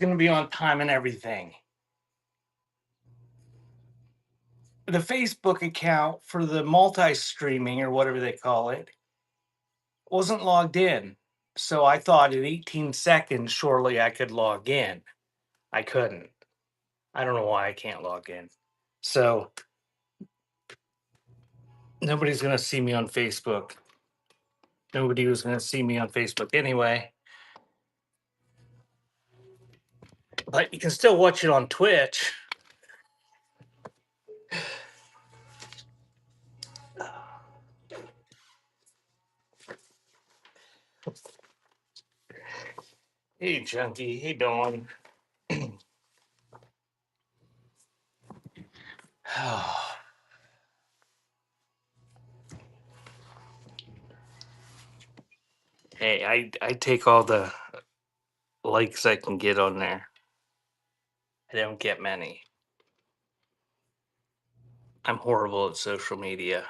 going to be on time and everything. The Facebook account for the multi-streaming or whatever they call it wasn't logged in. So I thought in 18 seconds, surely I could log in. I couldn't. I don't know why I can't log in. So nobody's going to see me on Facebook. Nobody was going to see me on Facebook anyway. But you can still watch it on Twitch. Hey, Junkie. Hey, Dawn. Hey, I take all the likes I can get on there. I don't get many. I'm horrible at social media.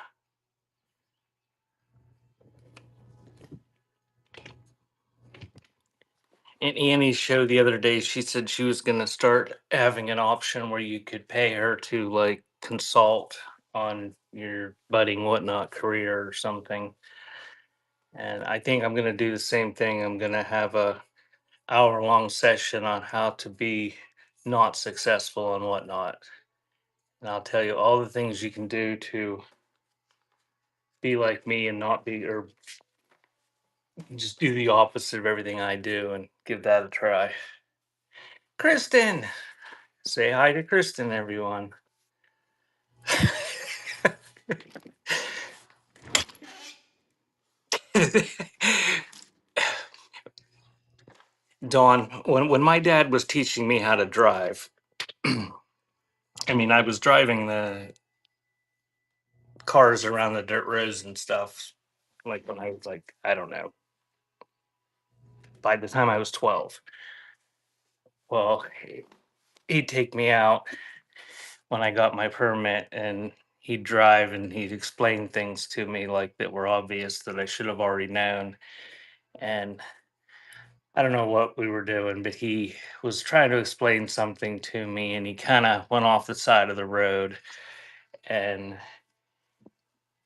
In Annie's show the other day, she said she was going to start having an option where you could pay her to like consult on your budding whatnot career or something. And I think I'm going to do the same thing. I'm going to have a hour-long session on how to be not successful and whatnot. And I'll tell you all the things you can do to be like me and not be, or just do the opposite of everything I do and give that a try. Kristen, say hi to Kristen, everyone. Dawn, when my dad was teaching me how to drive, I mean, I was driving the cars around the dirt roads and stuff, like when I was like, I don't know, by the time I was 12. Well, he'd take me out when I got my permit and he'd drive and he'd explain things to me like that were obvious that I should have already known. And I don't know what we were doing, but he was trying to explain something to me and he kind of went off the side of the road. And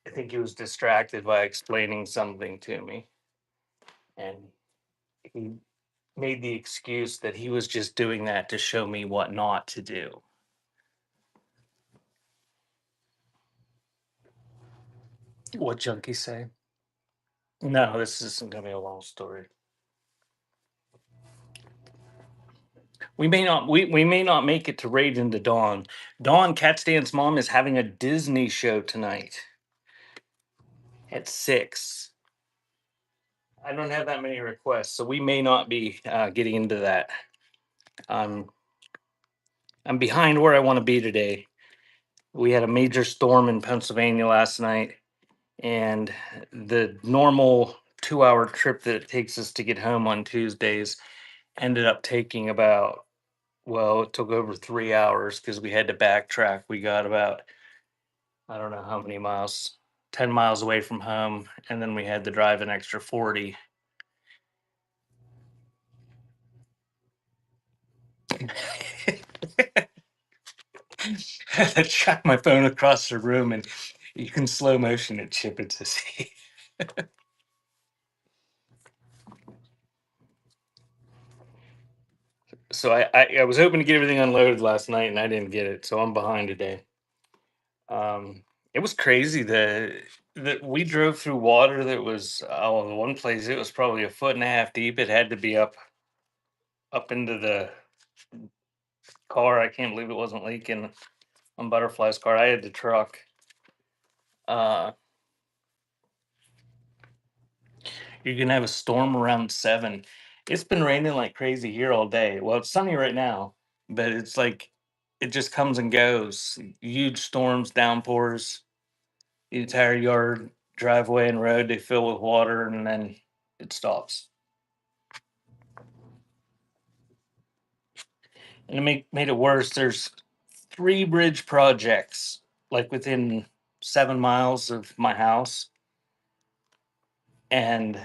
I think he was distracted by explaining something to me. And he made the excuse that he was just doing that to show me what not to do. What Junkie say? No, this isn't gonna be a long story. We may not make it to Rage into Dawn. Dawn, Cat Stan's mom is having a Disney show tonight at 6. I don't have that many requests, so we may not be getting into that. Um, I'm behind where I want to be today. We had a major storm in Pennsylvania last night, and the normal 2-hour trip that it takes us to get home on Tuesdays ended up taking about, well, it took over 3 hours because we had to backtrack. We got about, I don't know how many miles, 10 miles away from home, and then we had to drive an extra 40. I shot my phone across the room and you can slow motion it, Chip it to see. So I was hoping to get everything unloaded last night and I didn't get it, so I'm behind today. It was crazy that we drove through water that was, oh, in one place it was probably a foot and a half deep. It had to be up into the car. I can't believe it wasn't leaking on Butterfly's car. I had the truck. Uh, you're gonna have a storm around 7. It's been raining like crazy here all day. Well, it's sunny right now, but it's like it just comes and goes. Huge storms, downpours. The entire yard, driveway, and road they fill with water, and then it stops. And to made it worse, there's 3 bridge projects like within 7 miles of my house, and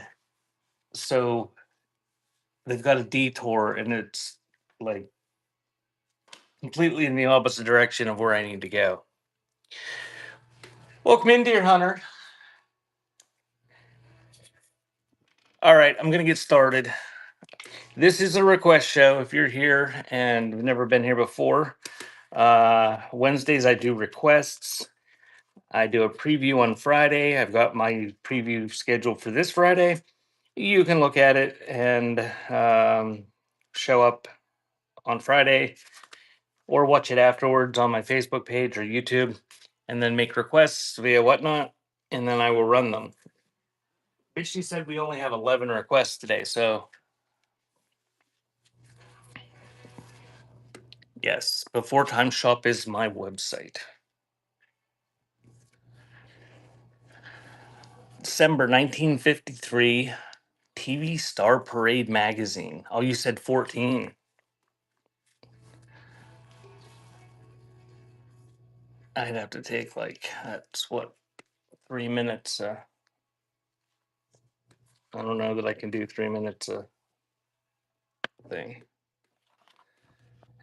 so they've got a detour, and it's like completely in the opposite direction of where I need to go. Welcome in, dear hunter. All right, I'm gonna get started. This is a request show. If you're here and you've never been here before, Wednesdays I do requests. I do a preview on Friday. I've got my preview scheduled for this Friday. You can look at it and show up on Friday or watch it afterwards on my Facebook page or YouTube and then make requests via whatnot, and then I will run them. But she said we only have 11 requests today, so yes, Before Time Shop is my website. December 1953, TV Star Parade magazine. Oh, you said 14. I'd have to take that's what, 3 minutes. I don't know that I can do 3 minutes thing.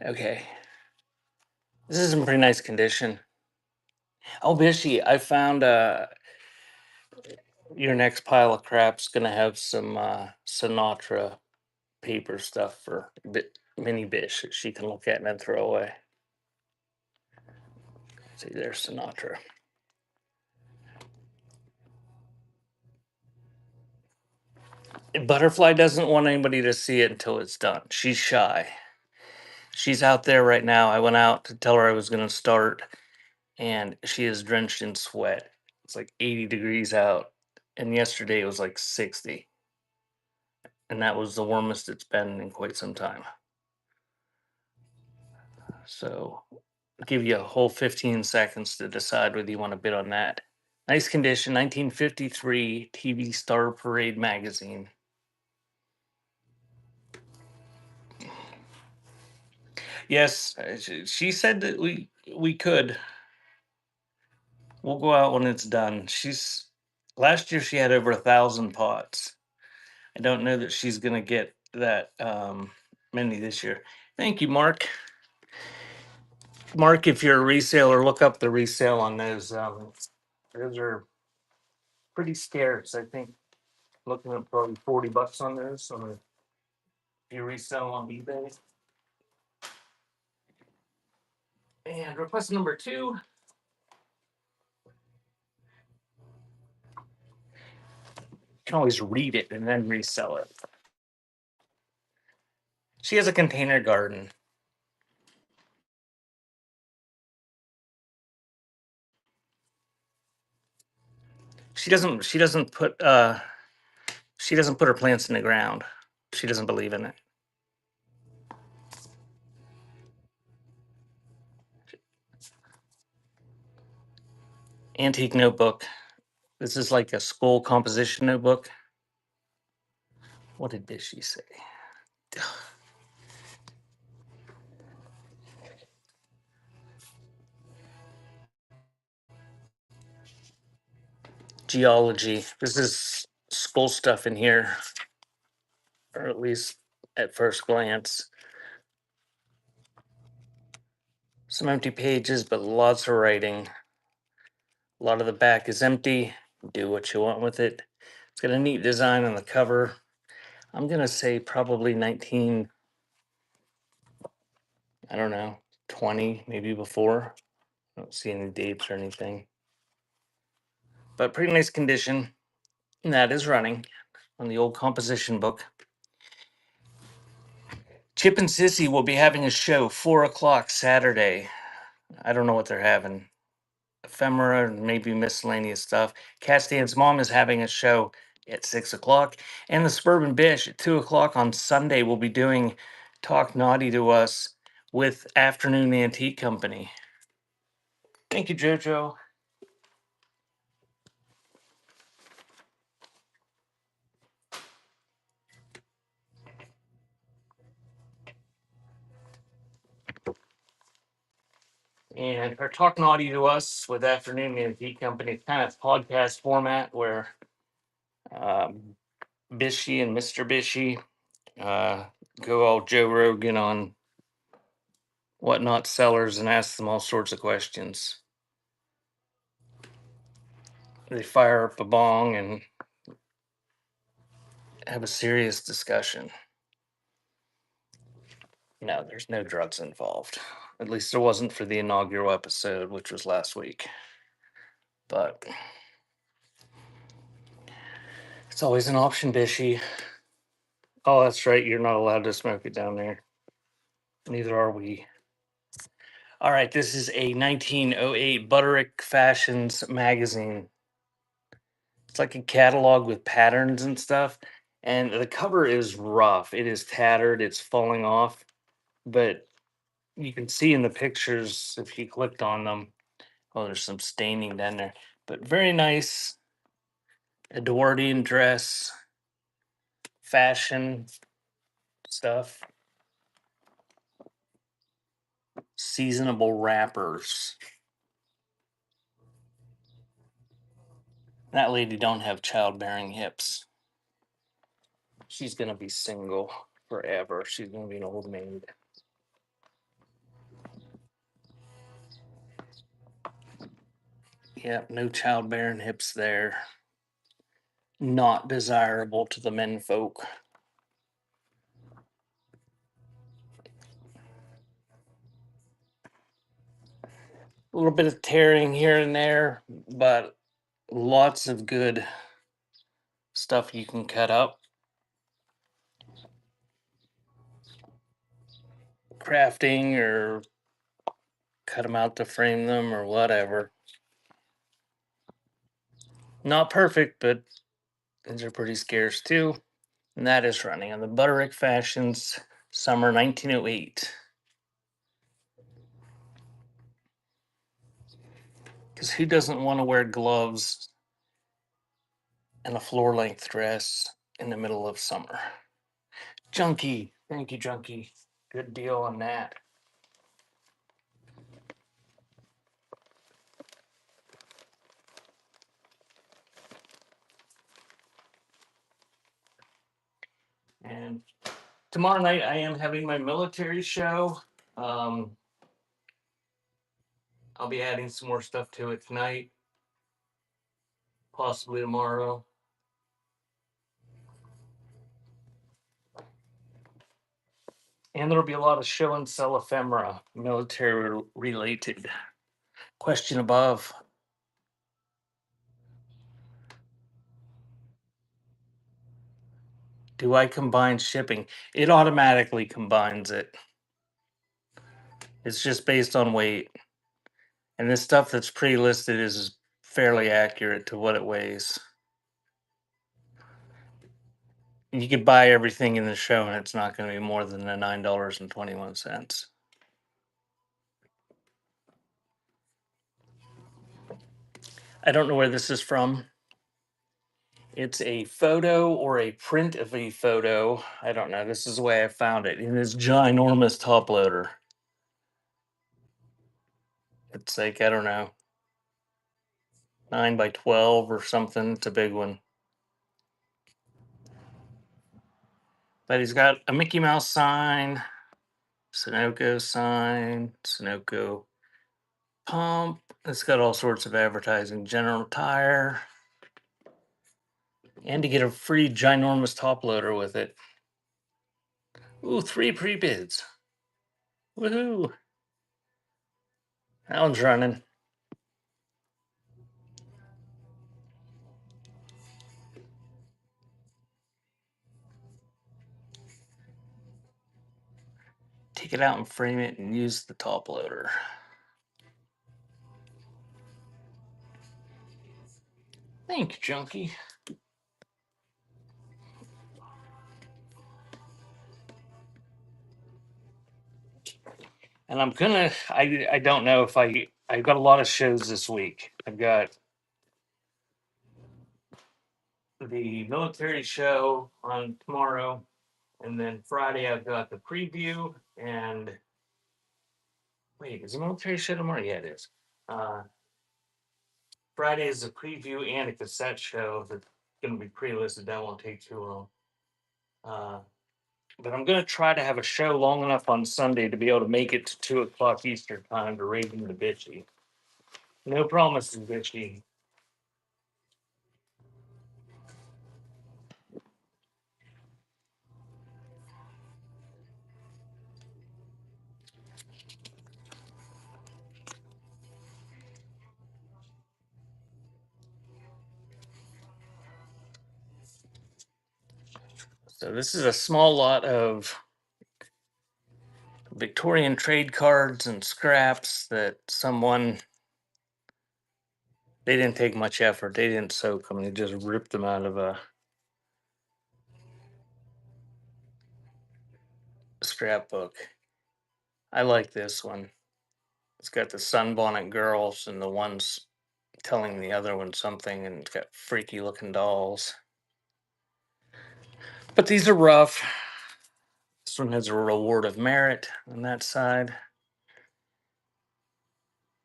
Okay. This is in pretty nice condition. Oh, Bishy, I found your next pile of crap's gonna have some Sinatra paper stuff for mini Bish that she can look at and then throw away. See, there's Sinatra. Butterfly doesn't want anybody to see it until it's done. She's shy. She's out there right now. I went out to tell her I was going to start, and she is drenched in sweat. It's like 80 degrees out, and yesterday it was like 60, and that was the warmest it's been in quite some time. So, I'll give you a whole 15 seconds to decide whether you want to bid on that. Nice condition, 1953 TV Star Parade magazine. Yes, she said that we could. We'll go out when it's done. She's Last year she had over 1,000 pots. I don't know that she's gonna get that many this year. Thank you, Mark. Mark, if you're a reseller, look up the resale on those. Those are pretty scarce. I think looking at probably $40 on those. So if you resell on eBay. And request number 2. You can always read it and then resell it. She has a container garden. She doesn't put her plants in the ground. She doesn't believe in it. Antique notebook. This is like a school composition notebook. What did she say? Geology. This is school stuff in here, or at least at first glance. Some empty pages, but lots of writing. A lot of the back is empty. Do what you want with it. It's got a neat design on the cover. I'm gonna say probably 19, I don't know, 20, maybe before. I don't see any dates or anything. But pretty nice condition. And that is running on the old composition book. Chip and Sissy will be having a show 4 o'clock Saturday. I don't know what they're having. Ephemera and maybe miscellaneous stuff. Cat Stan's mom is having a show at 6 o'clock. And the Suburban Bish at 2 o'clock on Sunday will be doing Talk Naughty to Us with Afternoon Antique Company. Thank you, JoJo. And her Talk Naughty to Us with Afternoon Antique Company, kind of podcast format where Bishy and Mr. Bishy go all Joe Rogan on whatnot sellers and ask them all sorts of questions. They fire up a bong and have a serious discussion. No, there's no drugs involved. At least there wasn't for the inaugural episode, which was last week. But it's always an option, Bishy. Oh, that's right. You're not allowed to smoke it down there. Neither are we. All right, this is a 1908 Butterick Fashions magazine. It's like a catalog with patterns and stuff. And the cover is rough. It is tattered. It's falling off. But you can see in the pictures if you clicked on them. Oh, there's some staining down there. But very nice Edwardian dress, fashion stuff, seasonable wrappers. That lady don't have childbearing hips. She's gonna be single forever. She's gonna be an old maid. Yep, no childbearing hips there. Not desirable to the men folk. A little bit of tearing here and there, but lots of good stuff you can cut up. Crafting or cut them out to frame them or whatever. Not perfect, but these are pretty scarce too. And that is running on the Butterick Fashions Summer 1908. Because who doesn't want to wear gloves and a floor length dress in the middle of summer? Junkie. Thank you, Junkie. Good deal on that. And tomorrow night I am having my military show. Um, I'll be adding some more stuff to it tonight, possibly tomorrow. And there'll be a lot of show and sell ephemera, military related. Question above. Do I combine shipping? It automatically combines it. It's just based on weight. And this stuff that's pre listed is fairly accurate to what it weighs. You could buy everything in the show and it's not going to be more than the $9.21. I don't know where this is from. It's a photo or a print of a photo. I don't know. This is the way I found it in this ginormous top loader. It's like, I don't know, 9 by 12 or something. It's a big one. But he's got a Mickey Mouse sign, Sunoco sign, Sunoco pump. It's got all sorts of advertising. General Tire. And to get a free ginormous top loader with it. Ooh, 3 pre-bids. Woohoo. That one's running. Take it out and frame it and use the top loader. Thank you, Junkie. And I don't know if I've got a lot of shows this week. I've got the military show on tomorrow, and then Friday I've got the preview. And wait, is the military show tomorrow? Yeah, it is. Friday is a preview and a cassette show that's going to be pre-listed. That won't take too long. But I'm gonna try to have a show long enough on Sunday to be able to make it to 2 o'clock Eastern time to Raven the Bitchy. No promises, Bitchy. So this is a small lot of Victorian trade cards and scraps that someone, they didn't take much effort. They didn't soak them. They just ripped them out of a scrapbook. I like this one. It's got the sunbonnet girls and the ones telling the other one something, and it's got freaky looking dolls. But these are rough. This one has a reward of merit on that side.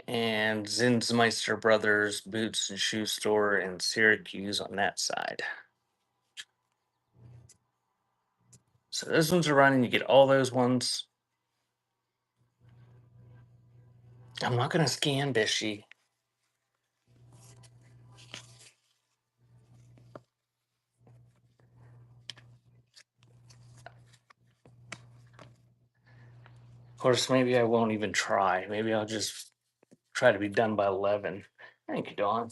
And Zinsmeister Brothers Boots and Shoe Store in Syracuse on that side. So those ones are running. You get all those ones. I'm not gonna scan Bishy. Of course, maybe I won't even try. Maybe I'll just try to be done by 11. Thank you, Dawn.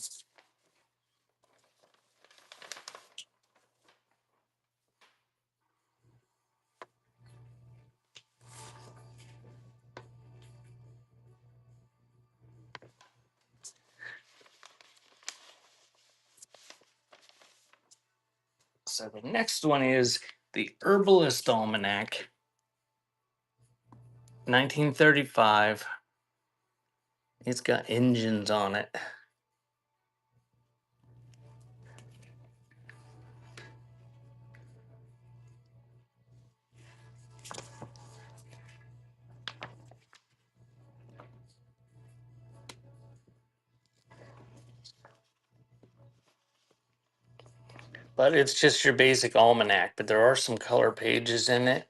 So the next one is the Herbalist Almanac, 1935. It's got engines on it. But it's just your basic almanac, but there are some color pages in it.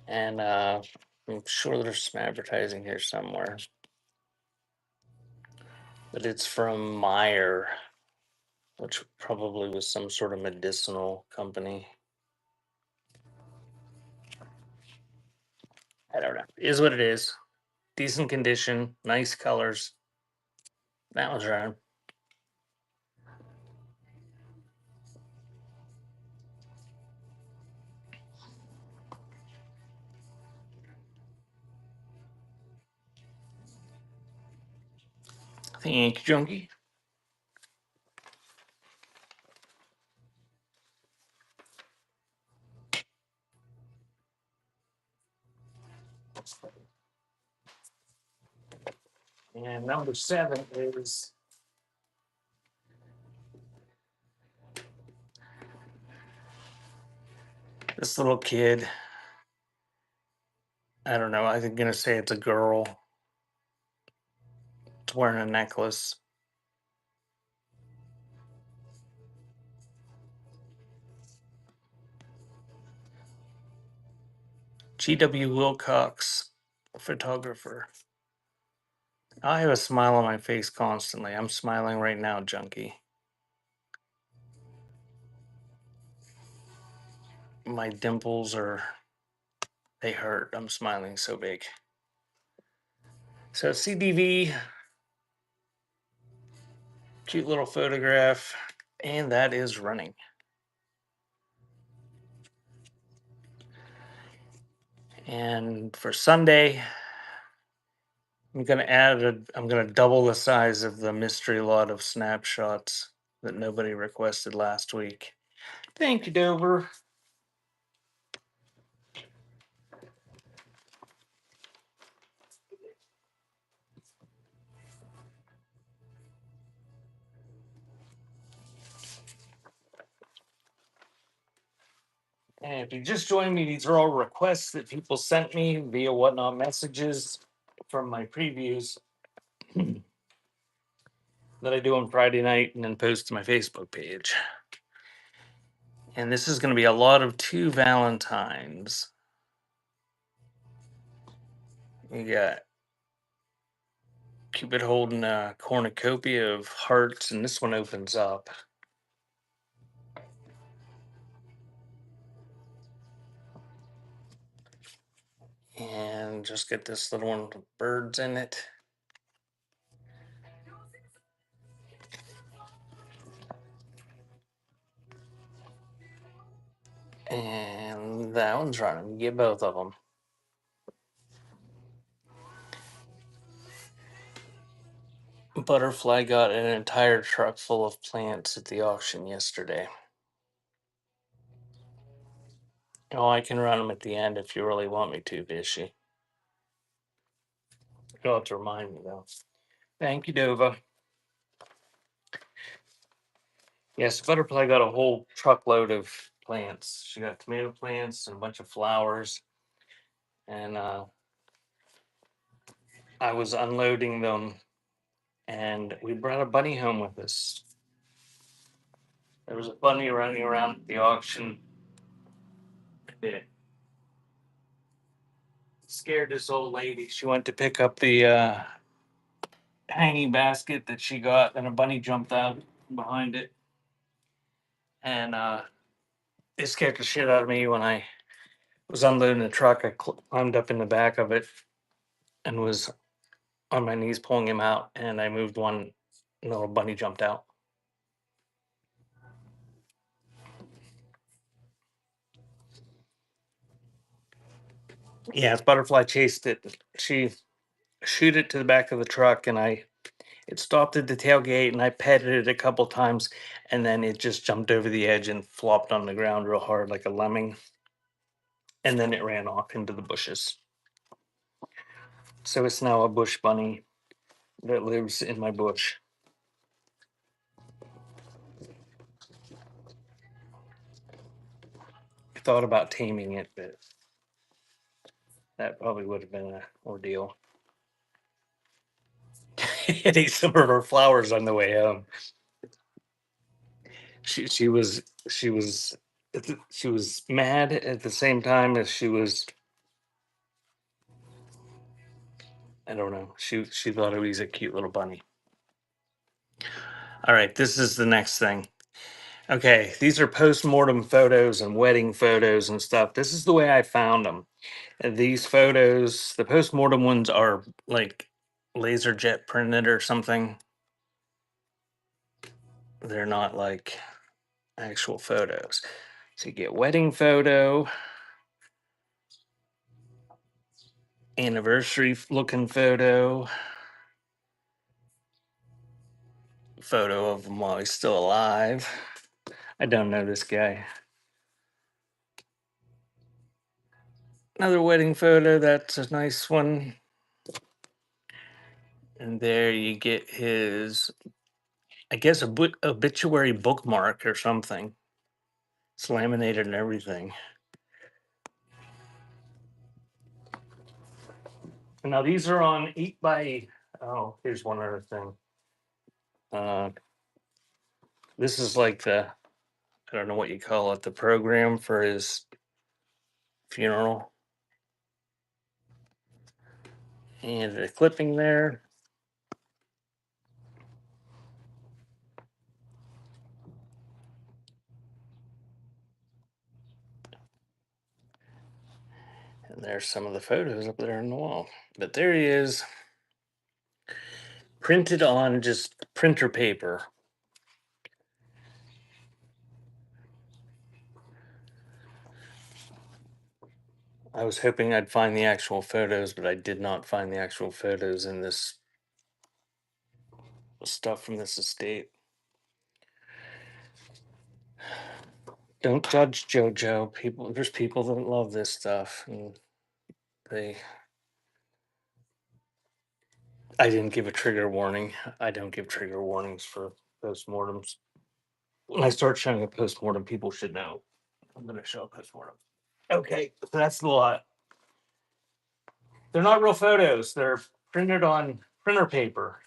And I'm sure there's some advertising here somewhere. But it's from Meyer, which probably was some sort of medicinal company. I don't know. It is what it is. Decent condition, nice colors. That one's right. Thank you, Junkie. And number 7 is this little kid. I don't know. I'm gonna say it's a girl. It's wearing a necklace. G.W. Wilcox, photographer. I have a smile on my face constantly. I'm smiling right now, Junkie. My dimples are, they hurt. I'm smiling so big. So CDV, cute little photograph, and that is running. And for Sunday, I'm gonna double the size of the mystery lot of snapshots that nobody requested last week. Thank you, Dover. And if you just joined me, these are all requests that people sent me via whatnot messages from my previews that I do on Friday night and then post to my Facebook page. And this is going to be a lot of two Valentines. You got Cupid holding a cornucopia of hearts, and this one opens up. And just get this little one with birds in it. And that one's running. Get both of them. Butterfly got an entire truck full of plants at the auction yesterday. Oh, I can run them at the end if you really want me to, Vishy. You'll have to remind me, though. Thank you, Dova. Yes, Butterfly got a whole truckload of plants. She got tomato plants and a bunch of flowers. And I was unloading them, and we brought a bunny home with us. There was a bunny running around at the auction. It scared this old lady. She went to pick up the hanging basket that she got, and a bunny jumped out behind it. And it scared the shit out of me when I was unloading the truck. I climbed up in the back of it and was on my knees pulling him out, and I moved one, and the little bunny jumped out. Yeah, this butterfly chased it. She shoot it to the back of the truck, and it stopped at the tailgate, and I petted it a couple times, and then it just jumped over the edge and flopped on the ground real hard like a lemming, and then it ran off into the bushes. So it's now a bush bunny that lives in my bush. I thought about taming it, but that probably would have been an ordeal. It ate some of her flowers on the way home. She was she was she was mad at the same time as she was. I don't know. She thought it was a cute little bunny. All right, this is the next thing. Okay, these are post-mortem photos and wedding photos and stuff. This is the way I found them. These photos, the post-mortem ones are like laser jet printed or something. They're not like actual photos. So you get wedding photo, anniversary looking photo, photo of him while he's still alive. I don't know this guy. Another wedding photo, that's a nice one. And there you get his, I guess, a obituary bookmark or something. It's laminated and everything. Now these are on 8 by. Oh, here's one other thing. Uh, this is like I don't know what you call it, the program for his funeral. And a clipping there. And there's some of the photos up there on the wall. But there he is, printed on just printer paper. I was hoping I'd find the actual photos, but I did not find the actual photos in this stuff from this estate. Don't judge JoJo. There's people that love this stuff, and they. I didn't give a trigger warning. I don't give trigger warnings for postmortems. When I start showing a postmortem, people should know I'm going to show a postmortem. Okay, so that's the lot. They're not real photos. They're printed on printer paper.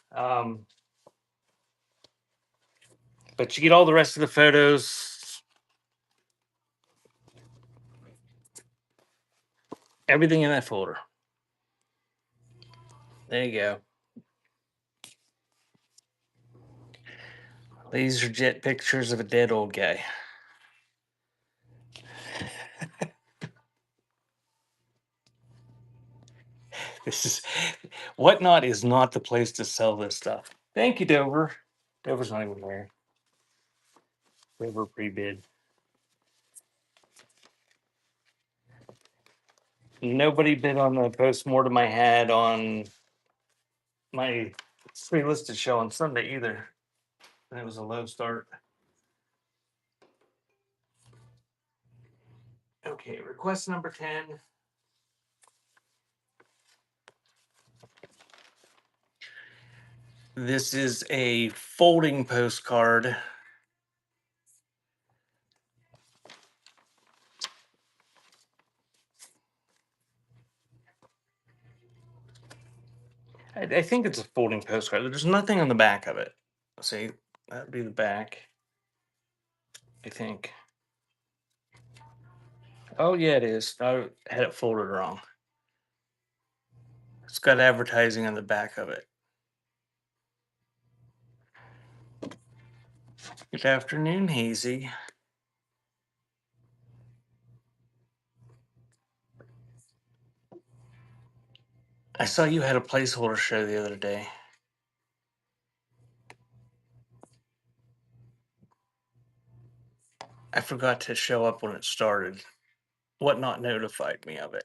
But you get all the rest of the photos Everything in that folder. There you go. Laserjet pictures of a dead old guy. This is Whatnot is not the place to sell this stuff. Thank you, Dover. Dover's not even there. Dover pre-bid. Nobody bid on the postmortem I had on my pre-listed show on Sunday either. And it was a low start. Okay, request number 10. This is a folding postcard. I think it's a folding postcard. There's nothing on the back of it. See, that'd be the back. I think. Oh yeah, it is. I had it folded wrong. It's got advertising on the back of it. Good afternoon, Hazy. I saw you had a placeholder show the other day. I forgot to show up when it started. Whatnot notified me of it.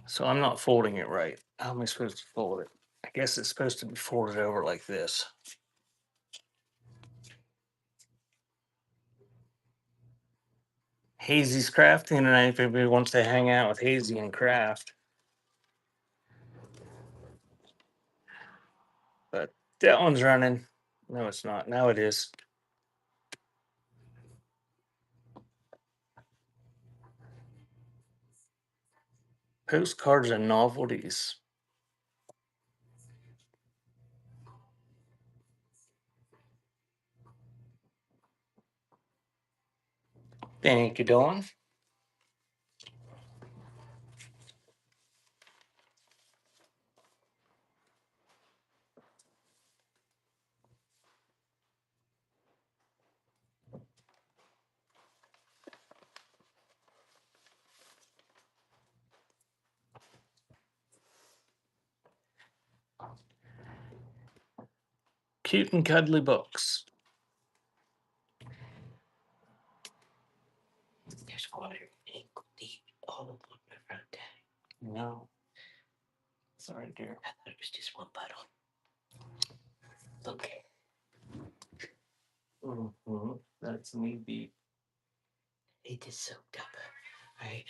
So I'm not folding it right. How am I supposed to fold it? I guess it's supposed to be folded over like this. Hazy's crafting tonight. If anybody wants to hang out with Hazy and craft. But that one's running. No, it's not. Now it is. Postcards and novelties. Thank you, Dawn. Cute and cuddly books. There's water in deep all along my front deck. No. Sorry, dear. I thought it was just one bottle. Look, Mm-hmm. That's me beat. it is soaked up. All right.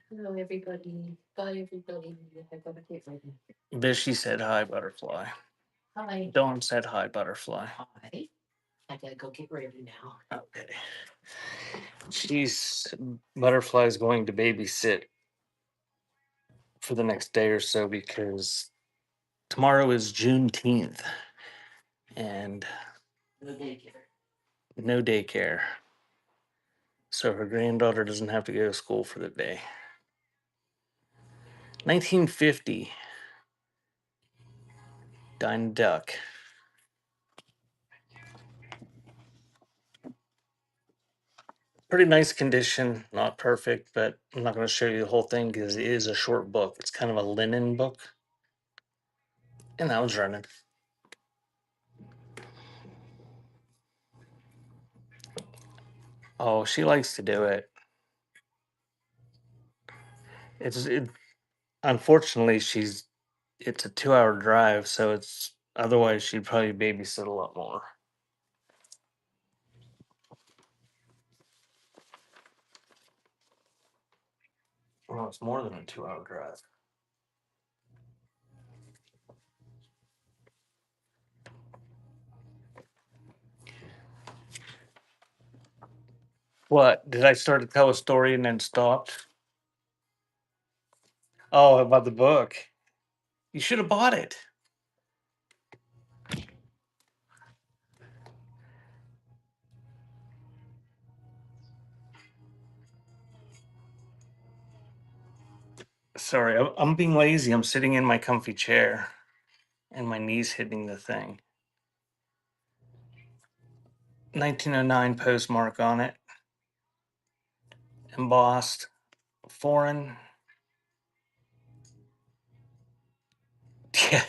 Hello, everybody. Bye, everybody. I gotta get ready. Bishy said hi, butterfly. Hi. Dawn said hi, butterfly. Hi. I gotta go get ready now. Okay. She's Butterfly's going to babysit for the next day or so because tomorrow is Juneteenth and No daycare. no daycare. So her granddaughter doesn't have to go to school for the day. 1950. Dine Duck. Pretty nice condition, not perfect, but I'm not going to show you the whole thing because it is a short book. It's kind of a linen book. And that was running. Oh, she likes to do it. Unfortunately it's a 2 hour drive, so it's otherwise she'd probably babysit a lot more. Well, it's more than a 2 hour drive. What? Did I start to tell a story and then stopped? Oh, about the book. You should have bought it. Sorry, I'm being lazy. I'm sitting in my comfy chair and my knees hitting the thing. 1909 postmark on it. Embossed. Foreign. Yeah.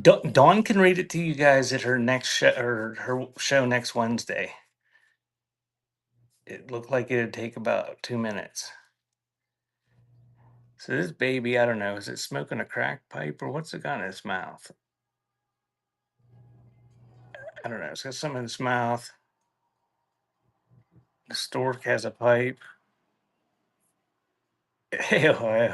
Dawn can read it to you guys at her next show or her show next Wednesday. It looked like it'd take about 2 minutes. So this baby, I don't know, is it smoking a crack pipe or what's it got in its mouth? I don't know. It's got something in its mouth. The stork has a pipe. Ew.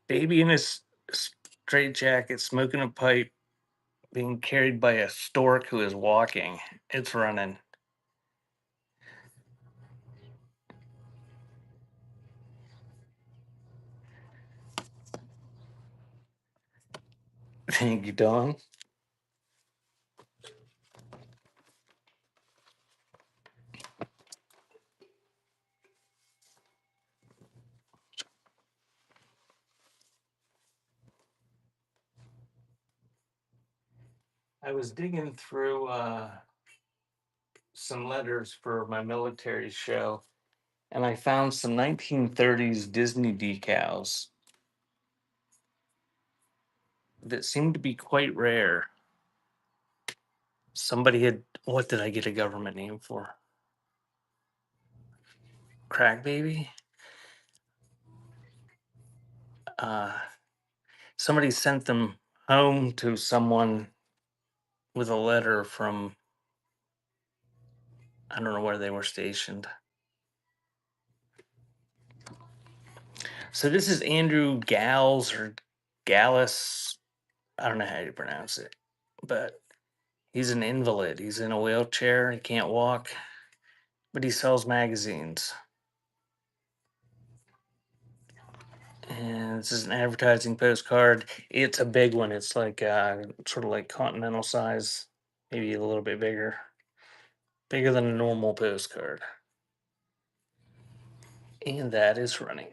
Baby in his straight jacket, smoking a pipe, being carried by a stork who is walking. It's running. Thank you, Dawn. I was digging through some letters for my military show, and I found some 1930s Disney decals that seemed to be quite rare. Somebody had, what did I get a government name for? Crack Baby? Uh, Somebody sent them home to someone with a letter from, I don't know where they were stationed. So this is Andrew Gals or Gallus. I don't know how you pronounce it, but he's an invalid. He's in a wheelchair. He can't walk, but he sells magazines. And this is an advertising postcard. It's a big one. It's like sort of like continental size, maybe a little bit bigger, bigger than a normal postcard. And that is running.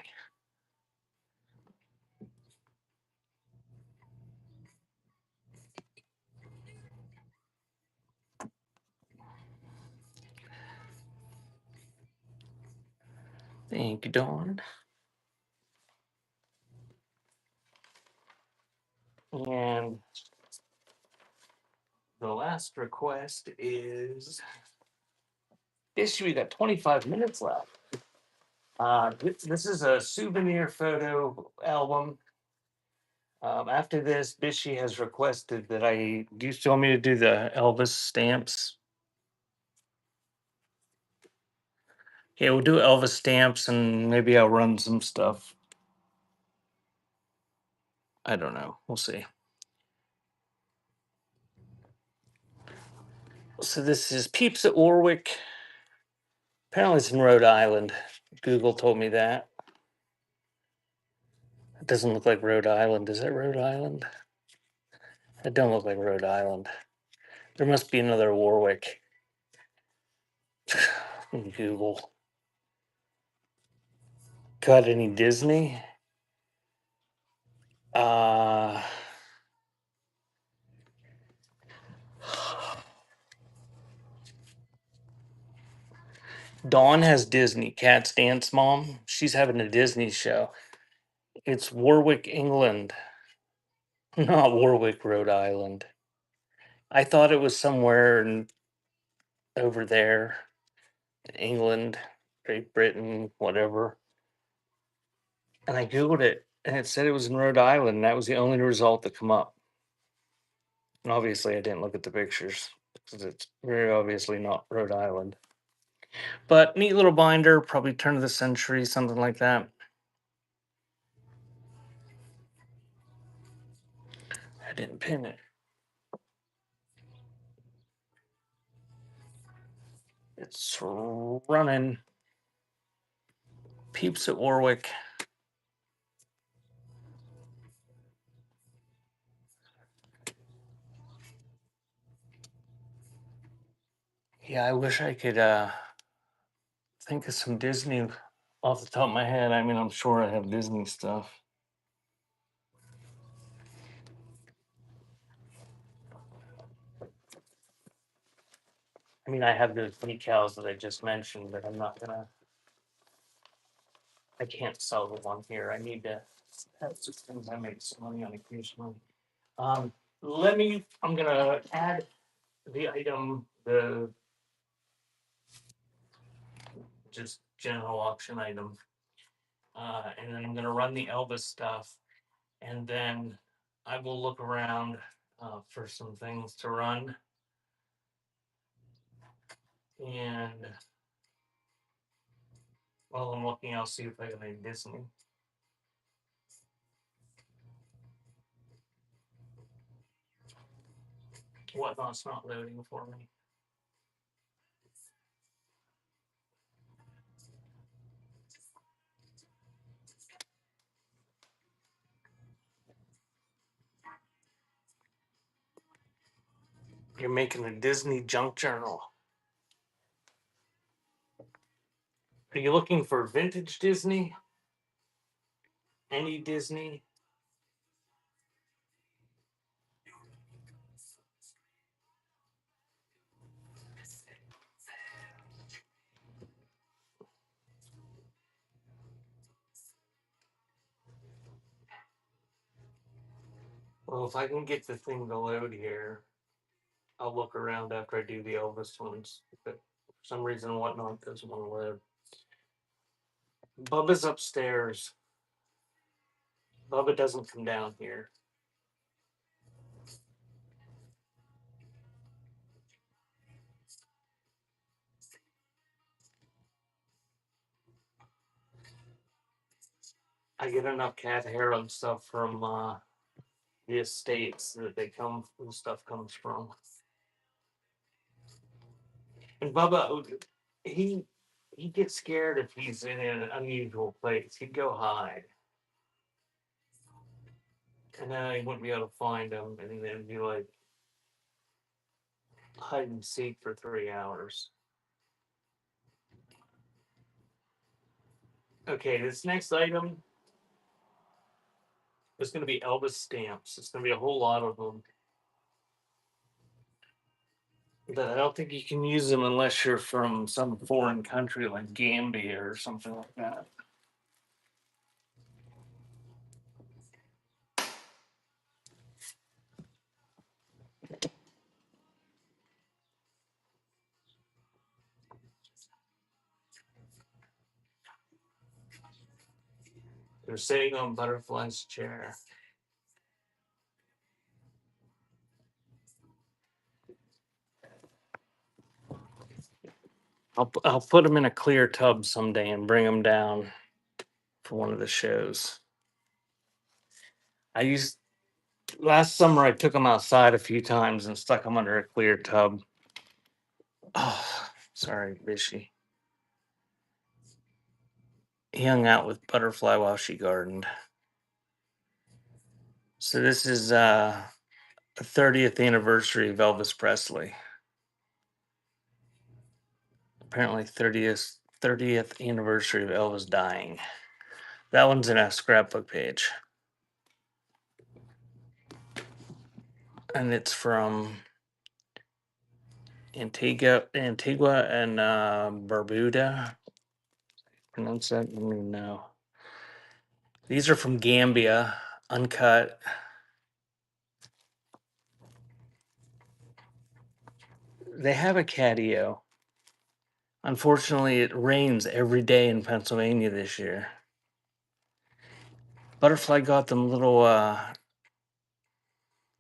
Thank you, Dawn. And the last request is issue. We got 25 minutes left. This is a souvenir photo album. After this, Bishy has requested that I. Do you still want me to do the Elvis stamps? Yeah, we'll do Elvis stamps and maybe I'll run some stuff. I don't know. We'll see. So this is Peeps at Warwick. Apparently it's in Rhode Island. Google told me that. It doesn't look like Rhode Island. Is that Rhode Island? It don't look like Rhode Island. There must be another Warwick. Google. Got any Disney? Uh Dawn has Disney. Cat's Dance Mom. She's having a Disney show. It's Warwick, England, not Warwick, Rhode Island. I thought it was somewhere over there, England, Great Britain, whatever. And I Googled it and it said it was in Rhode Island. And that was the only result that come up. And obviously, I didn't look at the pictures because it's very obviously not Rhode Island. But neat little binder, probably turn of the century, something like that. I didn't pin it. It's running. Peeps at Warwick. Yeah, I wish I could think of some Disney off the top of my head. I mean, I'm sure I have Disney stuff. I mean, I have those decals that I just mentioned, but I'm not gonna. I can't sell the one here. I need to have some things I make some money on occasionally. Um, Let me. I'm gonna add the item, the just general auction item, and then I'm gonna run the Elvis stuff, and then I will look around for some things to run, and while I'm looking, I'll see if I can make Disney. Whatnot's not loading for me. You're making a Disney junk journal. Are you looking for vintage Disney? Any Disney? Well, if I can get the thing to load here, I'll look around after I do the Elvis ones. But for some reason, Whatnot doesn't want to load. Bubba's upstairs. Bubba doesn't come down here. I get enough cat hair and stuff from the estates that they come, the stuff comes from. And Bubba, he he gets scared if he's in an unusual place. He'd go hide, and then I wouldn't be able to find him, and then it'd be like hide and seek for 3 hours. Okay, this next item is going to be Elvis stamps. It's going to be a whole lot of them. But I don't think you can use them unless you're from some foreign country like Gambia or something like that. They're sitting on Butterfly's chair. I'll put them in a clear tub someday and bring them down for one of the shows. I used last summer. I took them outside a few times and stuck them under a clear tub. Oh, sorry, Bishy. He hung out with Butterfly while she gardened. So this is the 30th anniversary of Elvis Presley. Apparently 30th anniversary of Elvis dying. That one's in a scrapbook page. And it's from Antigua and Barbuda. Pronounce that? I don't even know. These are from Gambia, uncut. They have a catio. Unfortunately, it rains every day in Pennsylvania this year. Butterfly got them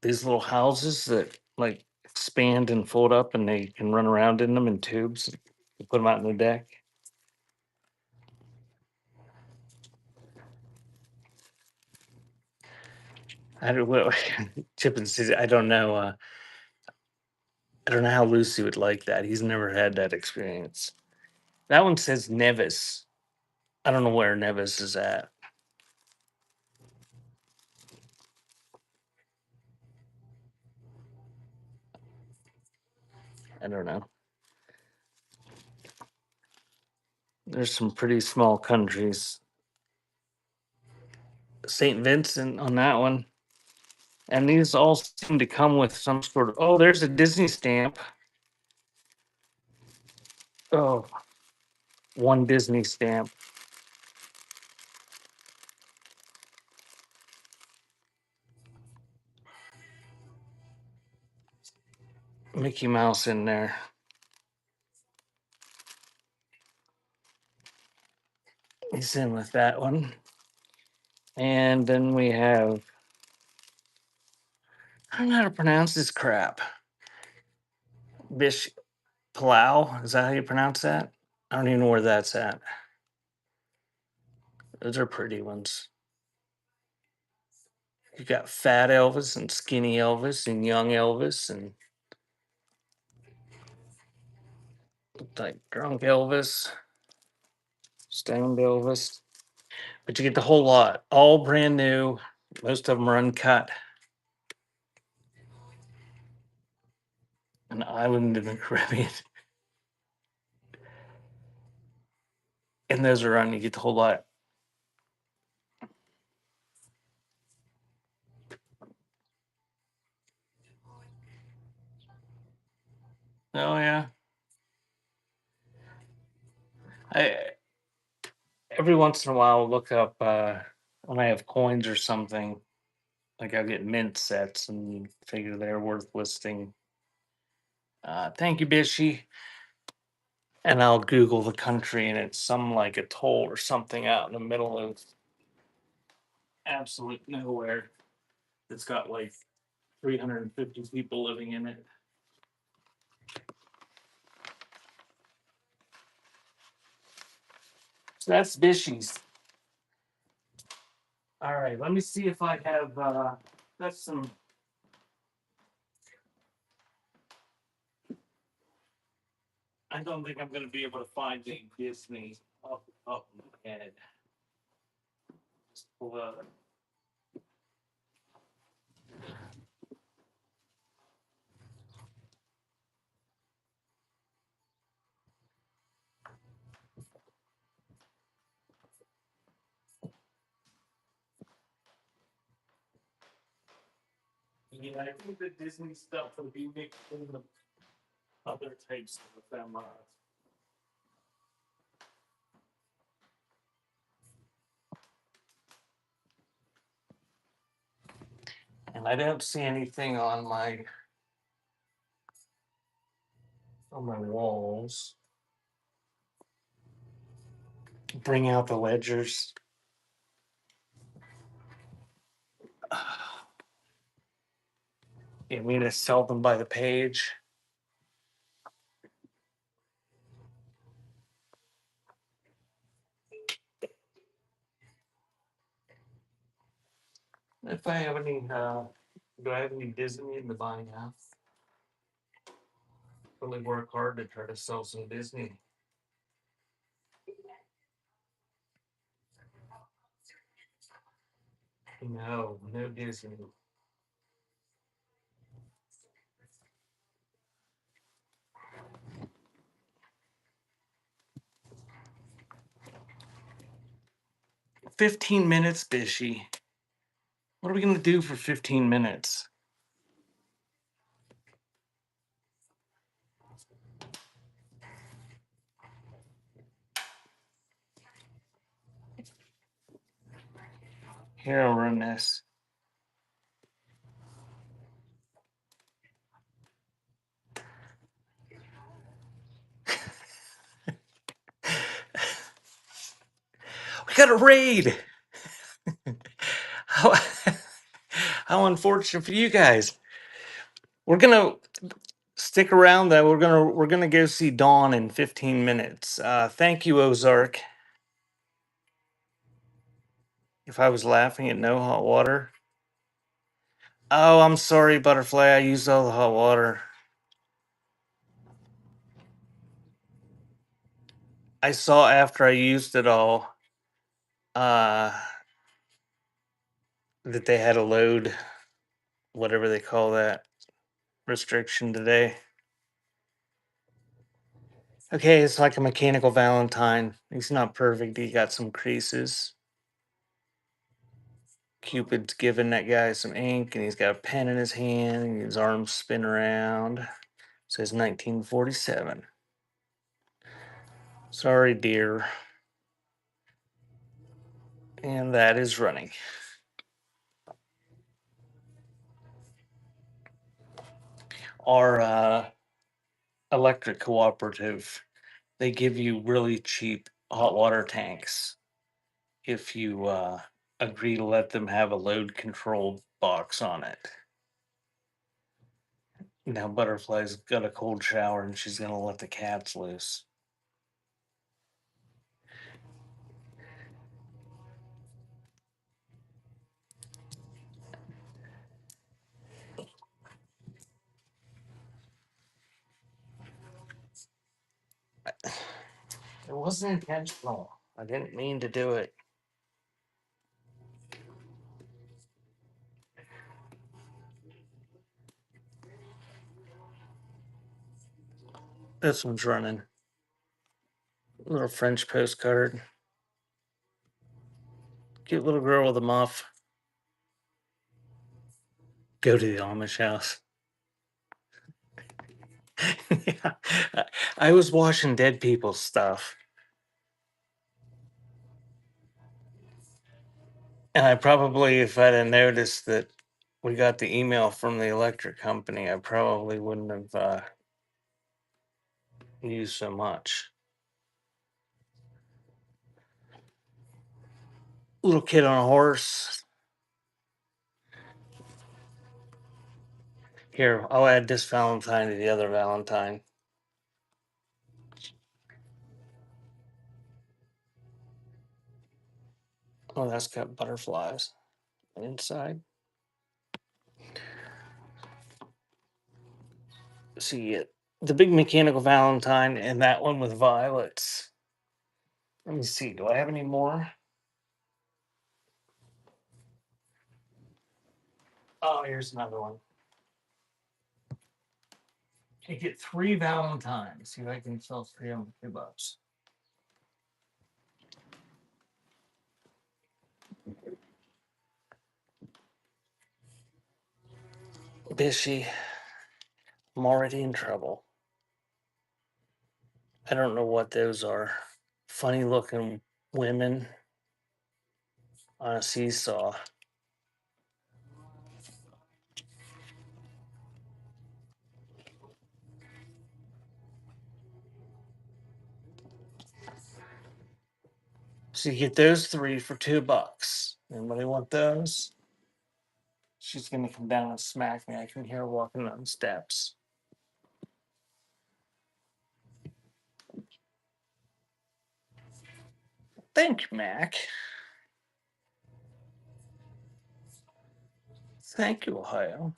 these little houses that like expand and fold up, and they can run around in them in tubes. You put them out in the deck. I don't well, Chip and says I don't know. I don't know how Lucy would like that. He's never had that experience. That one says Nevis. I don't know where Nevis is at. I don't know. There's some pretty small countries. St. Vincent on that one. And these all seem to come with some sort of. Oh, there's a Disney stamp. Oh, one Disney stamp. Mickey Mouse in there. He's in with that one. And then we have. I don't know how to pronounce this crap. Bish Palau. Is that how you pronounce that? I don't even know where that's at. Those are pretty ones. You got fat Elvis and skinny Elvis and young Elvis and like drunk Elvis, stoned Elvis. But you get the whole lot, all brand new. Most of them are uncut. An island in the Caribbean. And those are on, you get the whole lot. Oh yeah. I every once in a while I'll look up when I have coins or something, like I'll get mint sets and figure they're worth listing. Thank you, Bishy. And I'll Google the country and it's some like atoll or something out in the middle of absolute nowhere. It's got like 350 people living in it. So that's Bishy's. All right, let me see if I have that's some. I don't think I'm going to be able to find the Disney up in my head. Just pull out. Yeah, I think the Disney stuff will be mixed in the other types of ephemera. And I don't see anything on my walls. Bring out the ledgers. You mean to sell them by the page? If I have any, do I have any Disney in the buying house? Really work hard to try to sell some Disney. No, no Disney. 15 minutes, Bishy. What are we gonna do for 15 minutes? Here, I'll run this. We got a raid. How, how unfortunate for you guys. We're gonna stick around though. We're gonna go see Dawn in 15 minutes. Thank you, Ozark. If I was laughing at no hot water. Oh, I'm sorry, Butterfly. I used all the hot water. I saw after I used it all uh, that they had a load, whatever they call that, restriction today. Okay, it's like a mechanical Valentine. He's not perfect. He got some creases. Cupid's giving that guy some ink, and he's got a pen in his hand, and his arms spin around. Says 1947. Sorry, dear. And that is running. Our electric cooperative, they give you really cheap hot water tanks if you agree to let them have a load control box on it. Now, Butterfly's got a cold shower and she's going to let the cats loose. It wasn't intentional. I didn't mean to do it. This one's running. Little French postcard. Cute little girl with a muff. Go to the Amish house. Yeah. I was washing dead people's stuff. And I probably, if I'd have noticed that we got the email from the electric company, I probably wouldn't have used so much. Little kid on a horse. Here, I'll add this Valentine to the other Valentine. Oh, that's got butterflies inside. See it. The big mechanical Valentine and that one with violets. Let me see. Do I have any more? Oh, here's another one. You get 3 Valentines. See if I can sell 3 on $2. Bishy, I'm already in trouble. I don't know what those are. Funny looking women on a seesaw. So you get those 3 for $2. Anybody want those? She's gonna come down and smack me. I can hear her walking down the steps. Thank you, Mac. Thank you, Ohio.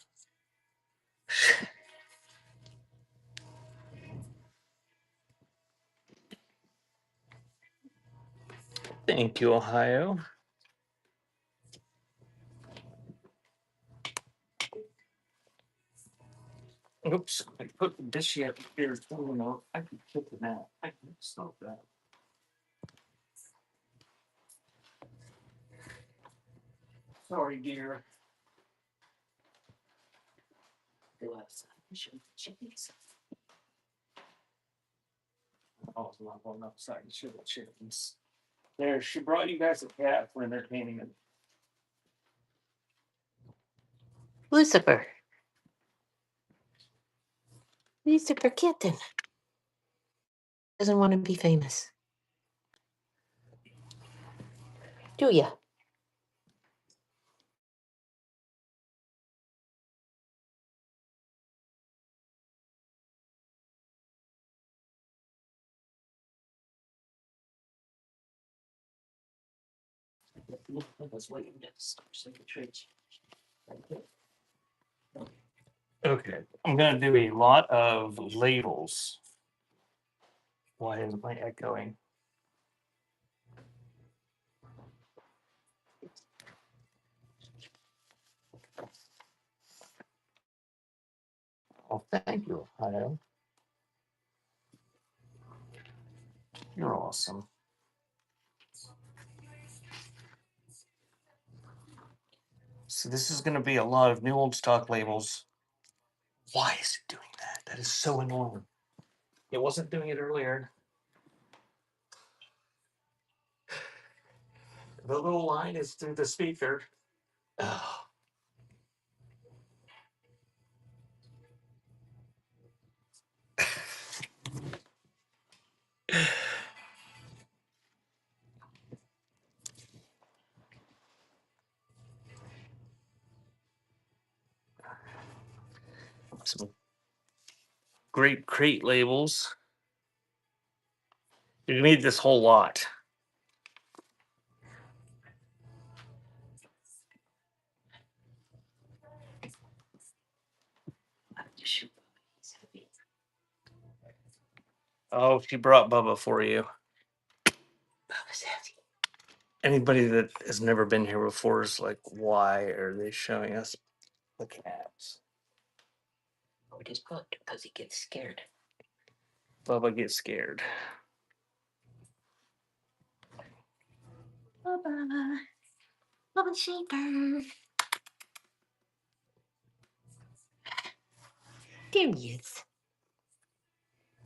Thank you, Ohio. Oops, I put the dish up here. Oh no, I can kick it now. I can stop that. Sorry, dear. Oh, it's not going upside. Should have chickens. There, she brought you guys a cat for entertaining. Lucifer. Lucifer kitten. Doesn't want to be famous. Do ya? Okay, I'm gonna do a lot of labels. Why isn't my echoing? Oh, thank you, Ohio. You're awesome. So this is going to be a lot of new old stock labels. Why is it doing that? That is so annoying. It wasn't doing it earlier. The little line is through the speaker. Oh. Some great crate labels. You need this whole lot. Oh, she brought Bubba for you. Bubba's heavy. Anybody that has never been here before is like, why are they showing us the cats? Oh, it is good because he gets scared. Bubba gets scared. Bubba. Bubba Shaker. There he is.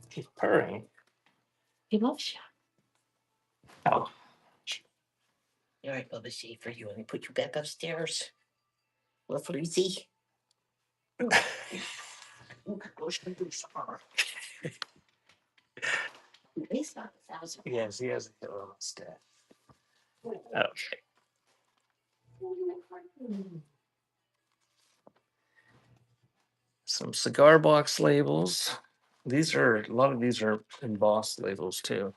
He's purring. He loves you. Oh, All right, Bubba Shaker, you want me to put you back upstairs? With Lucy? He's not 1,000. yes, he has a killer mustache. Okay. Some cigar box labels. These are a lot of these are embossed labels too.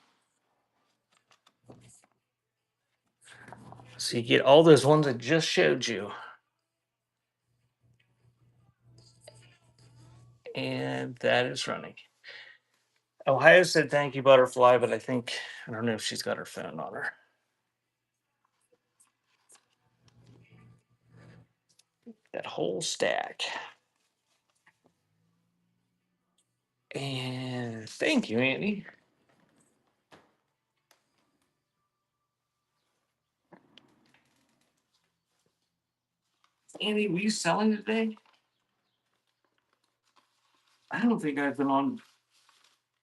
So you get all those ones I just showed you. And that is running. Ohio said thank you, Butterfly, but I don't know if she's got her phone on her. That whole stack. And thank you, Andy. Andy, were you selling today? I don't think I've been on.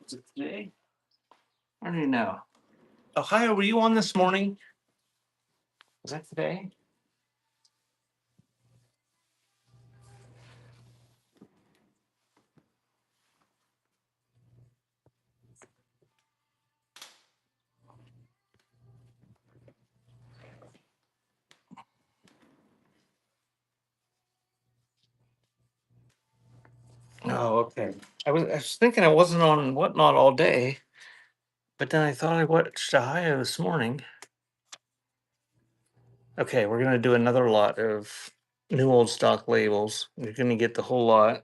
Was it today? I don't even know. Ohio, were you on this morning? Was that today? Oh, okay. I was thinking I wasn't on Whatnot all day, but then I thought I watched Ohio this morning. Okay, we're gonna do another lot of new old stock labels. You're gonna get the whole lot.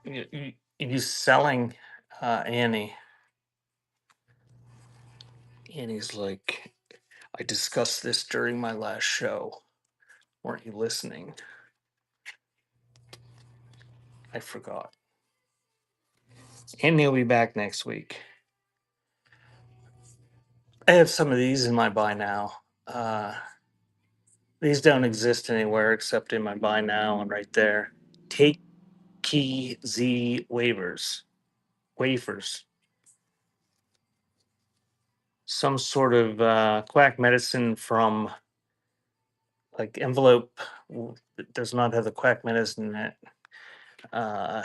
You selling Annie. Annie's like, I discussed this during my last show. Weren't you listening? I forgot. Annie will be back next week. I have some of these in my buy now. These don't exist anywhere except in my buy now and right there. Take Key Z wafers. Some sort of quack medicine from like envelope that does not have the quack medicine in it. Uh,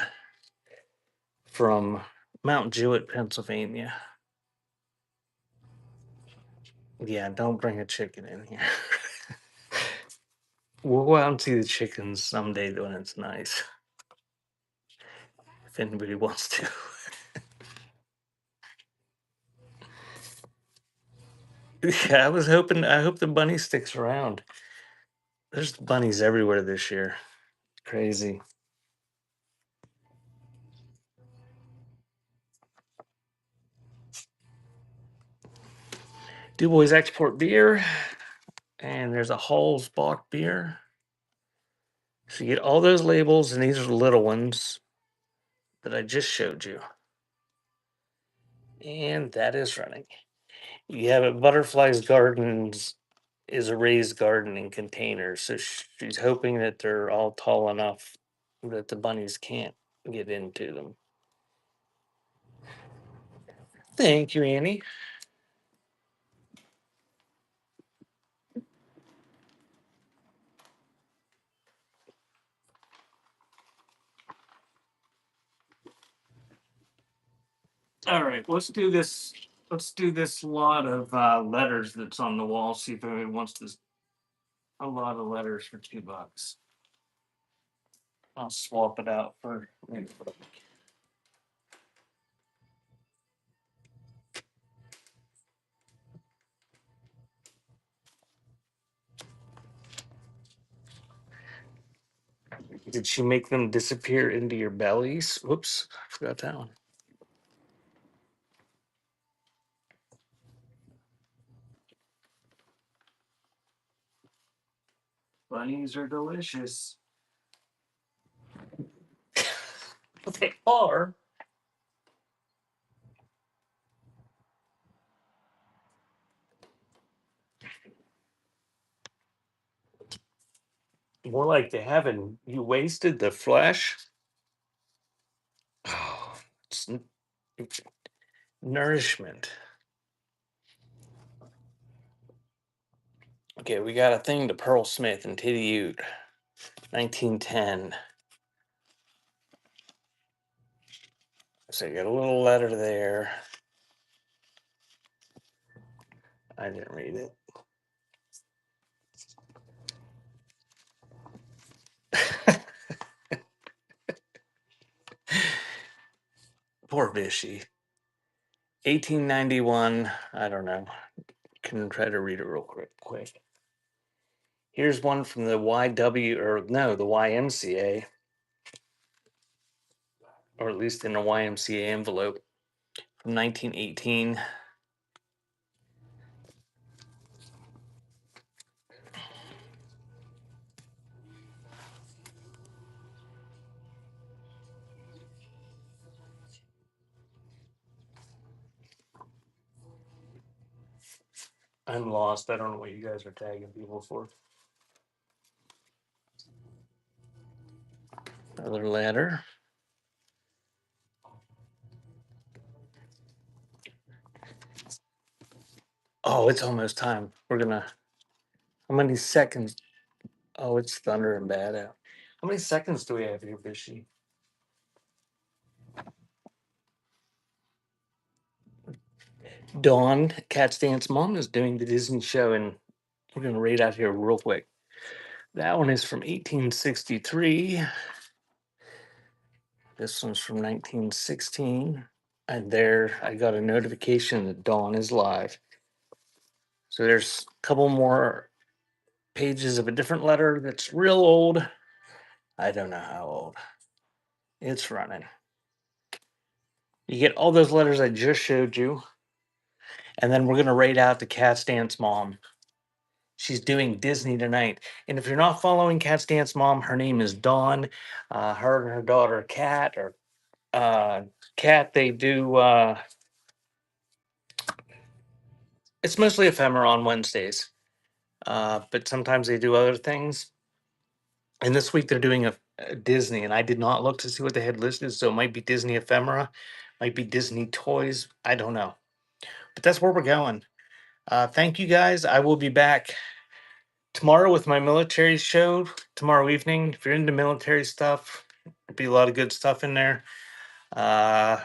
from Mount Jewett, Pennsylvania. Yeah, don't bring a chicken in here. We'll go out and see the chickens someday when it's nice. If anybody wants to. Yeah, I hope the bunny sticks around. There's bunnies everywhere this year. Crazy. Du Bois Export Beer. And And there's a Hallsbach beer. So you get all those labels, and these are the little ones that I just showed you. And that is running. You have it, Butterflies Gardens is a raised garden in containers. So she's hoping that they're all tall enough that the bunnies can't get into them. Thank you, Annie. All right, let's do this. Let's do this lot of letters that's on the wall. See if anybody wants this. A lot of letters for $2. I'll swap it out for. Did she make them disappear into your bellies? Whoops, I forgot that one. Bunnies are delicious. They are. More like they haven't. You wasted the flesh. Oh, it's nourishment. Okay, we got a thing to Pearl Smith and Titty Ute, 1910. So you got a little letter there. I didn't read it. Poor Vishy. 1891. I don't know. Can try to read it real quick. Here's one from the YW, or no, the YMCA, or at least in a YMCA envelope from 1918. I'm lost. I don't know what you guys are tagging people for. Another letter. Oh, it's almost time. We're gonna. How many seconds? Oh, it's thunder and bad out. How many seconds do we have here, Bishy? Dawn, Cat's Dance Mom, is doing the Disney show, and we're gonna read out here real quick. That one is from 1863. This one's from 1916. And there, I got a notification that Dawn is live. So there's a couple more pages of a different letter that's real old. I don't know how old. It's running. You get all those letters I just showed you. And then we're going to rate out the Cat's Dance Mom. She's doing Disney tonight. And if you're not following Cat's Dance Mom, her name is Dawn. Her and her daughter, Kat, or Kat, they do. It's mostly Ephemera on Wednesdays, but sometimes they do other things. And this week they're doing a Disney, and I did not look to see what they had listed. So it might be Disney Ephemera, might be Disney Toys. I don't know, but that's where we're going. Thank you guys. I will be back tomorrow with my military show tomorrow evening. If you're into military stuff, there'll be a lot of good stuff in there. Yeah.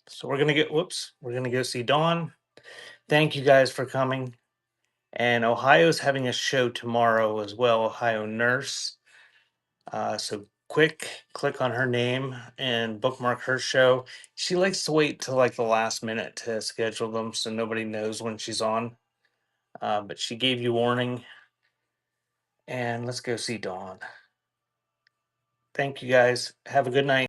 So we're gonna get. Whoops. We're gonna go see Dawn. Thank you guys for coming. And Ohio's having a show tomorrow as well. Ohio Nurse. So click on her name and bookmark her show. She likes to wait till like the last minute to schedule them, so nobody knows when she's on. But she gave you warning. And let's go see Dawn. Thank you guys. Have a good night.